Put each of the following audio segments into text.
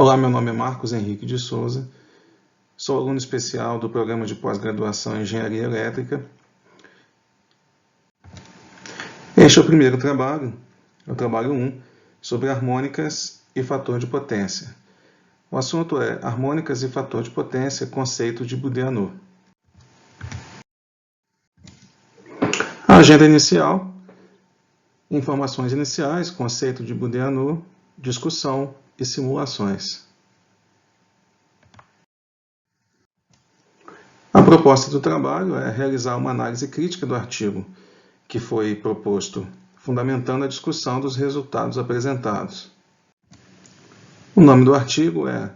Olá, meu nome é Marcos Henrique de Souza, sou aluno especial do programa de pós-graduação em Engenharia Elétrica. Este é o primeiro trabalho, o trabalho 1, sobre harmônicas e fator de potência. O assunto é harmônicas e fator de potência, conceito de Bourdieu. A agenda inicial, informações iniciais, conceito de Bourdieu, discussão e simulações. A proposta do trabalho é realizar uma análise crítica do artigo que foi proposto, fundamentando a discussão dos resultados apresentados. O nome do artigo é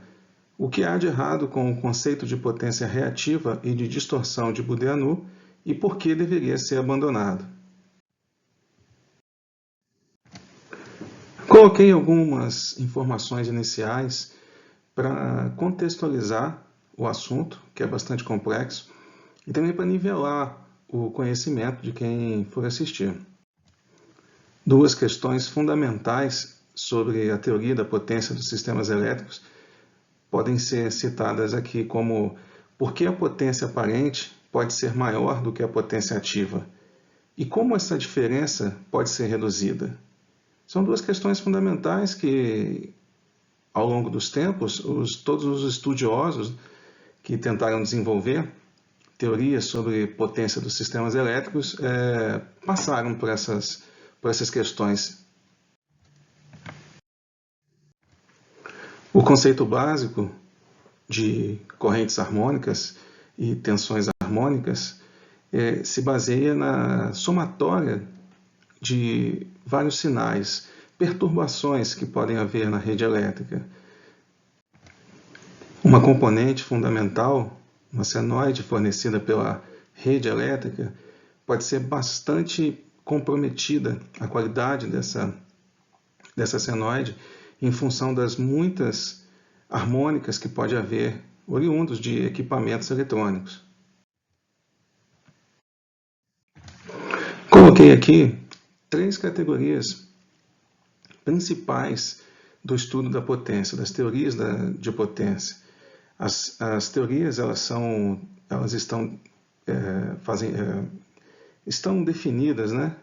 O que há de errado com o conceito de potência reativa e de distorção de Bourdieu e por que deveria ser abandonado. Coloquei algumas informações iniciais para contextualizar o assunto, que é bastante complexo, e também para nivelar o conhecimento de quem for assistir. Duas questões fundamentais sobre a teoria da potência dos sistemas elétricos podem ser citadas aqui como por que a potência aparente pode ser maior do que a potência ativa e como essa diferença pode ser reduzida. São duas questões fundamentais que, ao longo dos tempos, todos os estudiosos que tentaram desenvolver teorias sobre potência dos sistemas elétricos passaram por essas questões. O conceito básico de correntes harmônicas e tensões harmônicas se baseia na somatória de vários sinais, perturbações que podem haver na rede elétrica. Uma componente fundamental, uma senoide fornecida pela rede elétrica, pode ser bastante comprometida, a qualidade dessa senoide, em função das muitas harmônicas que pode haver oriundos de equipamentos eletrônicos. Coloquei aqui 3 categorias principais do estudo da potência, das teorias de potência. As teorias estão definidas, né,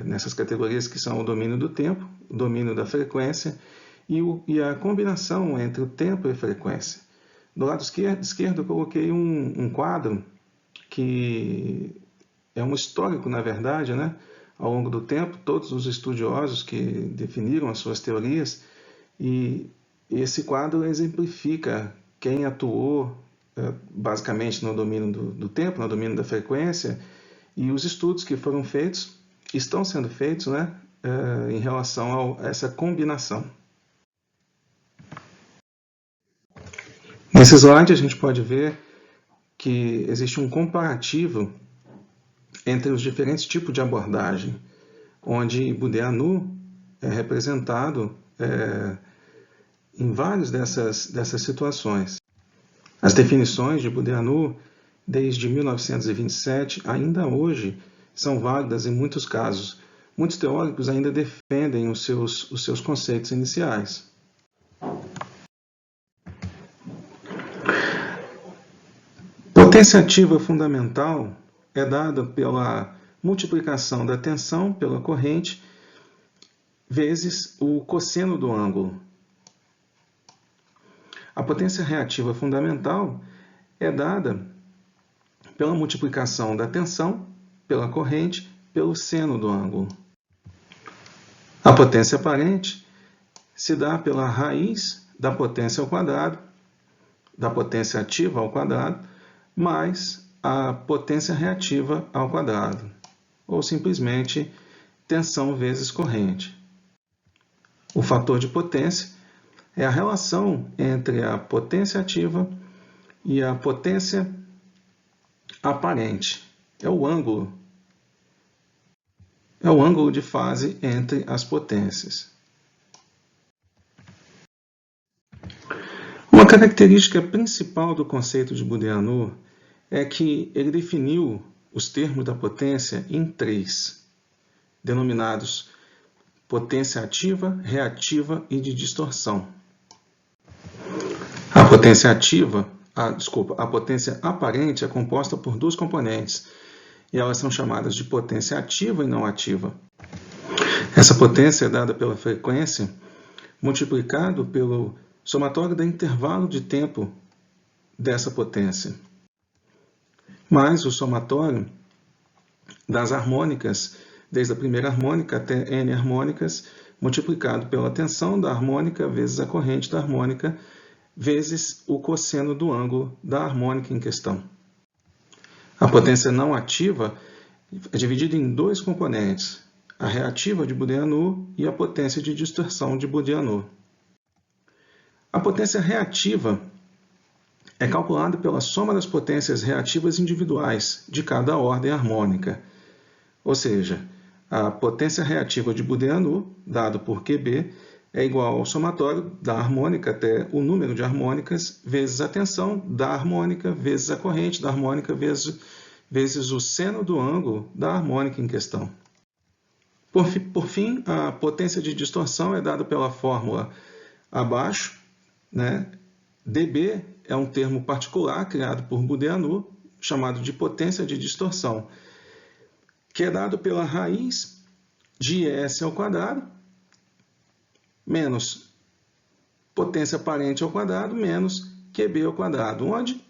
nessas categorias que são o domínio do tempo, o domínio da frequência e a combinação entre o tempo e a frequência. Do lado esquerdo eu coloquei um quadro que é um histórico, na verdade, né? Ao longo do tempo, todos os estudiosos que definiram as suas teorias, e esse quadro exemplifica quem atuou basicamente no domínio do tempo, no domínio da frequência, e os estudos que foram feitos, estão sendo feitos, né, em relação a essa combinação. Nesse slide a gente pode ver que existe um comparativo entre os diferentes tipos de abordagem, onde Bourdieu é representado em várias dessas situações. As definições de Bourdieu, desde 1927, ainda hoje, são válidas em muitos casos. Muitos teóricos ainda defendem os seus conceitos iniciais. Potência ativa fundamental é dada pela multiplicação da tensão pela corrente vezes o cosseno do ângulo. A potência reativa fundamental é dada pela multiplicação da tensão pela corrente pelo seno do ângulo. A potência aparente se dá pela raiz da potência ao quadrado, da potência ativa ao quadrado, mais a potência reativa ao quadrado, ou simplesmente tensão vezes corrente. O fator de potência é a relação entre a potência ativa e a potência aparente. É o ângulo de fase entre as potências. Uma característica principal do conceito de Bourdieu é que ele definiu os termos da potência em 3, denominados potência ativa, reativa e de distorção. A potência ativa, a potência aparente é composta por duas componentes, e elas são chamadas de potência ativa e não ativa. Essa potência é dada pela frequência multiplicado pelo somatório do intervalo de tempo dessa potência, mais o somatório das harmônicas, desde a primeira harmônica até n harmônicas, multiplicado pela tensão da harmônica vezes a corrente da harmônica, vezes o cosseno do ângulo da harmônica em questão. A potência não ativa é dividida em dois componentes, a reativa de Bourdieu e a potência de distorção de Bourdieu. A potência reativa é calculada pela soma das potências reativas individuais de cada ordem harmônica, ou seja, a potência reativa de Bourdieu, dado por QB, é igual ao somatório da harmônica até o número de harmônicas vezes a tensão da harmônica vezes a corrente da harmônica vezes o seno do ângulo da harmônica em questão. Por fim, a potência de distorção é dada pela fórmula abaixo, né? dB é um termo particular criado por Bourdieu, chamado de potência de distorção, que é dado pela raiz de S ao quadrado menos potência aparente ao quadrado menos QB ao quadrado, onde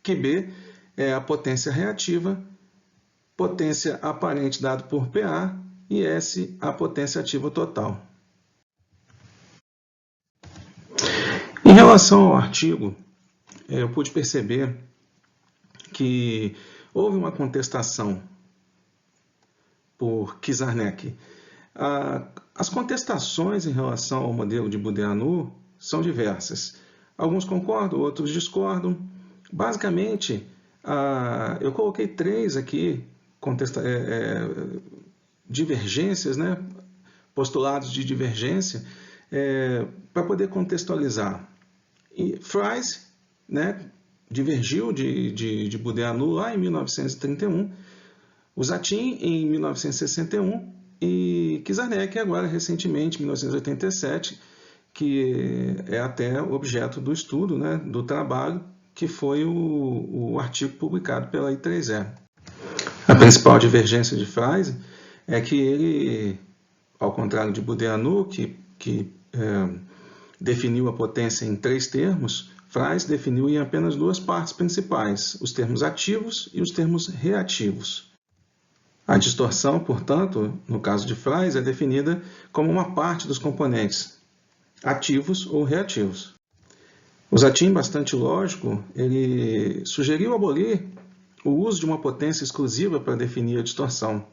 QB é a potência reativa, potência aparente dado por PA e S a potência ativa total. Em relação ao artigo, eu pude perceber que houve uma contestação por Kizarnek. As contestações em relação ao modelo de Bourdieu são diversas. Alguns concordam, outros discordam. Basicamente, eu coloquei 3 aqui, divergências, né? Postulados de divergência, para poder contextualizar. E Fries, né, divergiu de Bourdieu lá em 1931, o Zatin em 1961 e Kizarnek agora recentemente, em 1987, que é até objeto do estudo, né, do trabalho, que foi o artigo publicado pela I3E. A principal divergência de Fries é que ele, ao contrário de Bourdieu, que definiu a potência em 3 termos, Fries definiu em apenas 2 partes principais, os termos ativos e os termos reativos. A distorção, portanto, no caso de Fries, é definida como uma parte dos componentes ativos ou reativos. O Zatin, bastante lógico, ele sugeriu abolir o uso de uma potência exclusiva para definir a distorção,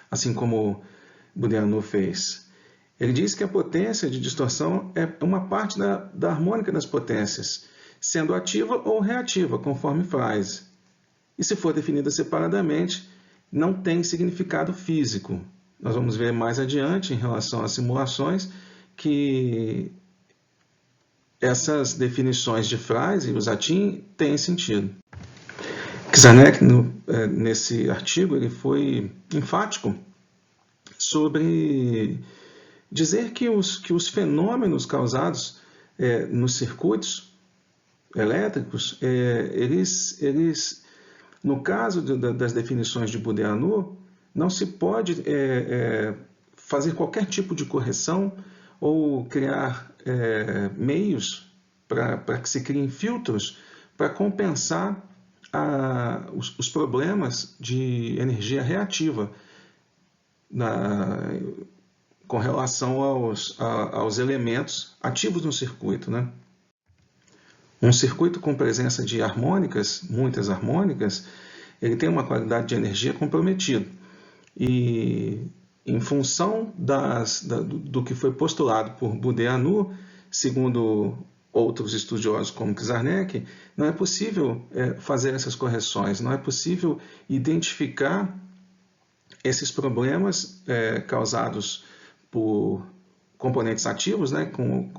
assim como Bourdieu fez. Ele diz que a potência de distorção é uma parte da harmônica das potências, sendo ativa ou reativa, conforme Fries. E se for definida separadamente, não tem significado físico. Nós vamos ver mais adiante, em relação às simulações, que essas definições de Fries e o Zatin têm sentido. Kizarnek, nesse artigo, ele foi enfático sobre dizer que os fenômenos causados nos circuitos elétricos, eles, no caso das definições de Bourdieu, não se pode fazer qualquer tipo de correção ou criar meios para que se criem filtros para compensar os problemas de energia reativa com relação aos elementos ativos no circuito, né? Um circuito com presença de harmônicas, muitas harmônicas, ele tem uma qualidade de energia comprometida. E em função do que foi postulado por Bourdieu, segundo outros estudiosos como Kizarnek, não é possível fazer essas correções, não é possível identificar esses problemas causados por componentes ativos, né, com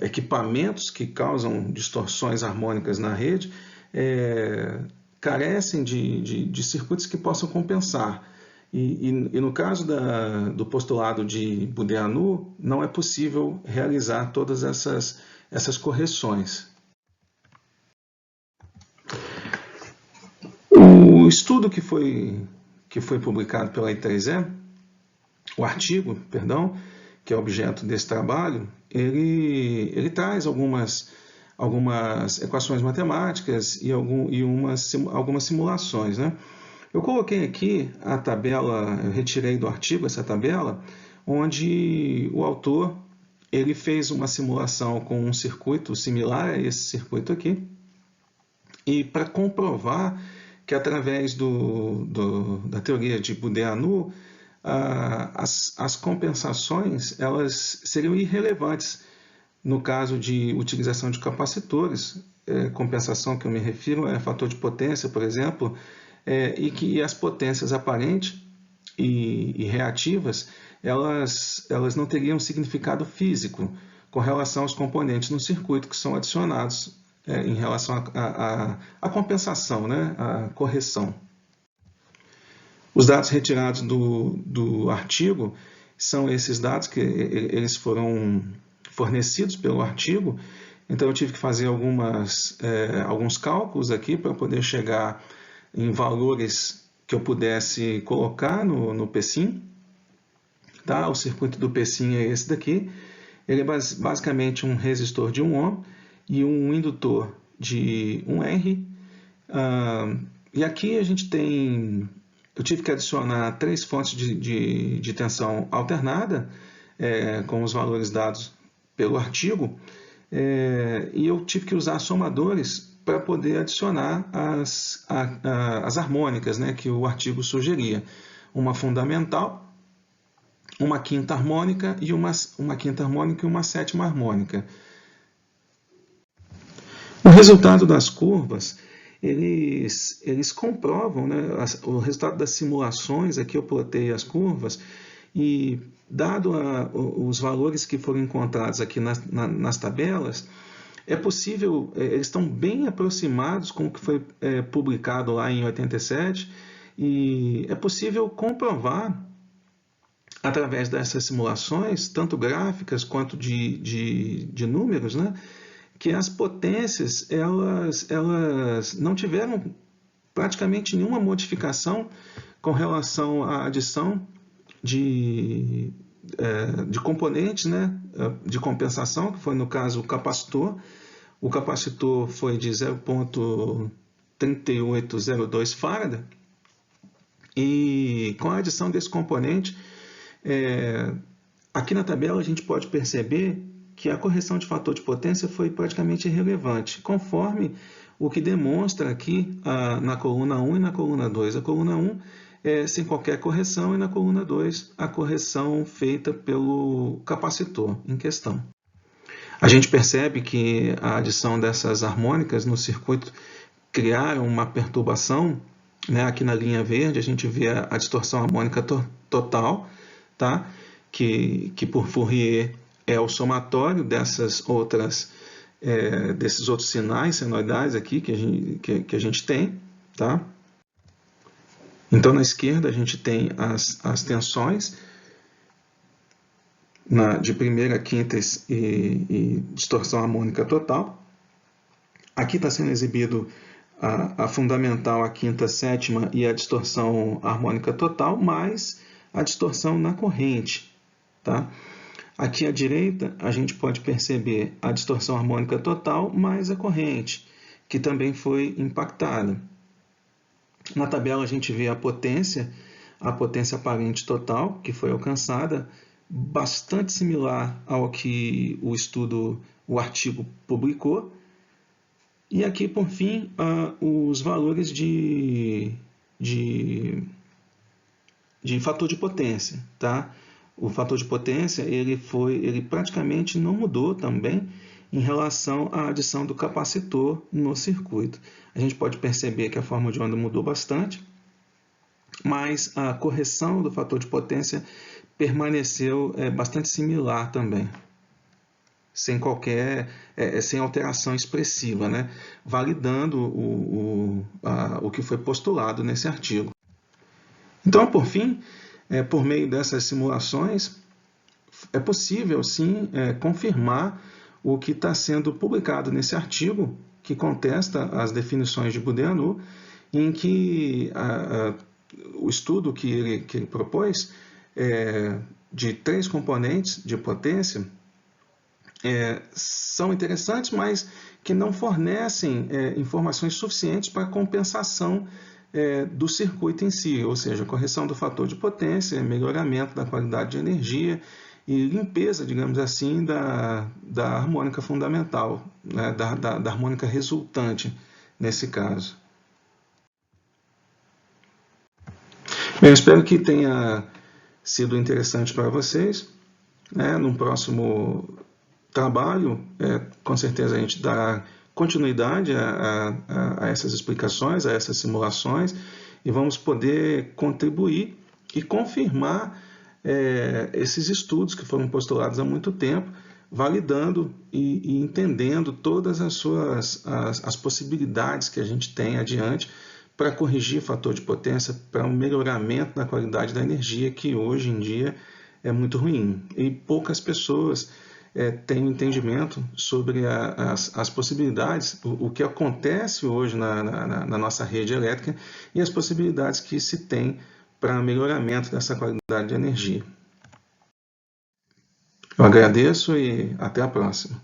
equipamentos que causam distorções harmônicas na rede, carecem de circuitos que possam compensar. E no caso do postulado de Boudéanu, não é possível realizar todas essas correções. O estudo que foi publicado pela I3E, o artigo, perdão, que é objeto desse trabalho, ele traz algumas equações matemáticas e algumas simulações, né? Eu coloquei aqui a tabela, eu retirei do artigo essa tabela, onde o autor ele fez uma simulação com um circuito similar a esse circuito aqui, e para comprovar que através da teoria de Boudéanu, as compensações elas seriam irrelevantes no caso de utilização de capacitores. Compensação que eu me refiro é fator de potência, por exemplo, e que as potências aparentes e reativas elas não teriam significado físico com relação aos componentes no circuito que são adicionados em relação à compensação, né, à correção. Os dados retirados do artigo são esses dados que eles foram fornecidos pelo artigo, então eu tive que fazer alguns cálculos aqui para poder chegar em valores que eu pudesse colocar no PSIM. Tá? O circuito do PSIM é esse daqui, ele é basicamente um resistor de 1 ohm e um indutor de 1 R. E aqui a gente tem, eu tive que adicionar 3 fontes de tensão alternada, com os valores dados pelo artigo, e eu tive que usar somadores para poder adicionar as harmônicas, né, que o artigo sugeria. Uma fundamental, uma quinta harmônica e uma sétima harmônica. O resultado das curvas, eles comprovam, né, o resultado das simulações, aqui eu plotei as curvas, e dado os valores que foram encontrados aqui nas tabelas, é possível, eles estão bem aproximados com o que foi publicado lá em 87, e é possível comprovar, através dessas simulações, tanto gráficas quanto de números, né, que as potências elas não tiveram praticamente nenhuma modificação com relação à adição de componentes, né, de compensação, que foi no caso o capacitor. O capacitor foi de 0,3802 farad, e com a adição desse componente, aqui na tabela a gente pode perceber que a correção de fator de potência foi praticamente irrelevante, conforme o que demonstra aqui na coluna 1 e na coluna 2. A coluna 1 sem qualquer correção, e na coluna 2 a correção feita pelo capacitor em questão. A gente percebe que a adição dessas harmônicas no circuito criaram uma perturbação, né? Aqui na linha verde a gente vê a distorção harmônica total, tá? que por Fourier é o somatório desses outros sinais senoidais aqui que a gente tem, tá? Então, na esquerda, a gente tem as tensões de primeira, quinta e distorção harmônica total. Aqui está sendo exibido a fundamental, a quinta, sétima e a distorção harmônica total, mais a distorção na corrente. Tá? Aqui à direita, a gente pode perceber a distorção harmônica total mais a corrente, que também foi impactada. Na tabela a gente vê a potência aparente total, que foi alcançada, bastante similar ao que o artigo publicou. E aqui, por fim, os valores de fator de potência. Tá? O fator de potência ele praticamente não mudou também em relação à adição do capacitor no circuito. A gente pode perceber que a forma de onda mudou bastante, mas a correção do fator de potência permaneceu bastante similar também, sem alteração expressiva, né? Validando o que foi postulado nesse artigo. Então, por fim, por meio dessas simulações, é possível, sim, confirmar o que está sendo publicado nesse artigo, que contesta as definições de Bourdieu, em que o estudo que ele propôs de 3 componentes de potência são interessantes, mas que não fornecem informações suficientes para a compensação do circuito em si, ou seja, correção do fator de potência, melhoramento da qualidade de energia e limpeza, digamos assim, da harmônica fundamental, né, da harmônica resultante nesse caso. Eu espero que tenha sido interessante para vocês. No próximo trabalho, com certeza a gente dará continuidade a essas explicações, a essas simulações, e vamos poder contribuir e confirmar esses estudos que foram postulados há muito tempo, validando e entendendo todas as possibilidades que a gente tem adiante para corrigir fator de potência, para um melhoramento da qualidade da energia, que hoje em dia é muito ruim. E poucas pessoas têm um entendimento sobre as possibilidades, o que acontece hoje na nossa rede elétrica e as possibilidades que se tem para melhoramento dessa qualidade de energia. Eu agradeço e até a próxima.